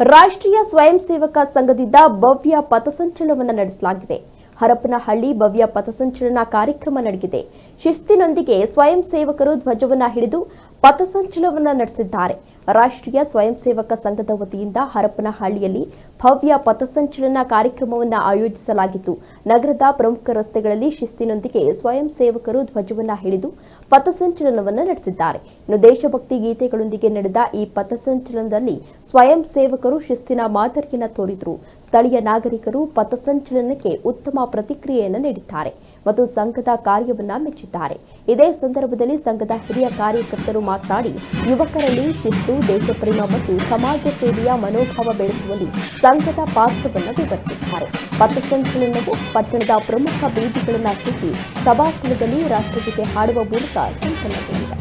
ರಾಷ್ಟ್ರೀಯ ಸ್ವಯಂ ಸೇವಕ ಸಂಘದಿಂದ ಭವ್ಯ ಪಥಸಂಚಲನವನ್ನು ನಡೆಸಲಾಗಿದೆ. ಹರಪನಹಳ್ಳಿ ಭವ್ಯ ಪಥಸಂಚಲನ ಕಾರ್ಯಕ್ರಮ ನಡೆದಿದೆ. ಶಿಸ್ತಿನೊಂದಿಗೆ ಸ್ವಯಂ ಸೇವಕರು ಧ್ವಜವನ್ನು ಹಿಡಿದು ಪಥಸಂಚಲನವನ್ನು ನಡೆಸಿದ್ದಾರೆ. ರಾಷ್ಟ್ರೀಯ ಸ್ವಯಂ ಸೇವಕ ಸಂಘದ ವತಿಯಿಂದ ಹರಪನಹಳ್ಳಿಯಲ್ಲಿ ಭವ್ಯ ಪಥಸಂಚಲನ ಕಾರ್ಯಕ್ರಮವನ್ನು ಆಯೋಜಿಸಲಾಗಿತ್ತು. ನಗರದ ಪ್ರಮುಖ ರಸ್ತೆಗಳಲ್ಲಿ ಶಿಸ್ತಿನೊಂದಿಗೆ ಸ್ವಯಂ ಸೇವಕರು ಧ್ವಜವನ್ನು ಹಿಡಿದು ಪಥಸಂಚಲನವನ್ನು ನಡೆಸಿದ್ದಾರೆ. ಇನ್ನು ದೇಶಭಕ್ತಿ ಗೀತೆಗಳೊಂದಿಗೆ ನಡೆದ ಈ ಪಥಸಂಚಲನದಲ್ಲಿ ಸ್ವಯಂ ಸೇವಕರು ಶಿಸ್ತಿನ ಮಾದರಿಯನ್ನು ತೋರಿದರು. ಸ್ಥಳೀಯ ನಾಗರಿಕರು ಪಥಸಂಚಲನಕ್ಕೆ ಉತ್ತಮ ಪ್ರತಿಕ್ರಿಯೆಯನ್ನು ನೀಡಿದ್ದಾರೆ ಮತ್ತು ಸಂಘದ ಕಾರ್ಯವನ್ನು ಮೆಚ್ಚಿದ್ದಾರೆ. ಇದೇ ಸಂದರ್ಭದಲ್ಲಿ ಸಂಘದ ಹಿರಿಯ ಕಾರ್ಯಕರ್ತರು ಮಾತನಾಡಿ, ಯುವಕರಲ್ಲಿ ಶಿಸ್ತು, ದೇಶಪ್ರೇಮ ಮತ್ತು ಸಮಾಜ ಸೇವೆಯ ಮನೋಭಾವ ಬೆಳೆಸುವಲ್ಲಿ ಸಂಘದ ಪಾತ್ರವನ್ನು ವಿವರಿಸಿದ್ದಾರೆ. ಪಥಸಂಚಲನವು ಪಟ್ಟಣದ ಪ್ರಮುಖ ಬೀದಿಗಳನ್ನು ಸುತ್ತಿ ಸಭಾಸ್ಥಳದಲ್ಲಿ ರಾಷ್ಟ್ರಗೀತೆ ಹಾಡುವ ಮೂಲಕ ಸಂಪನ್ನಗೊಂಡಿದೆ.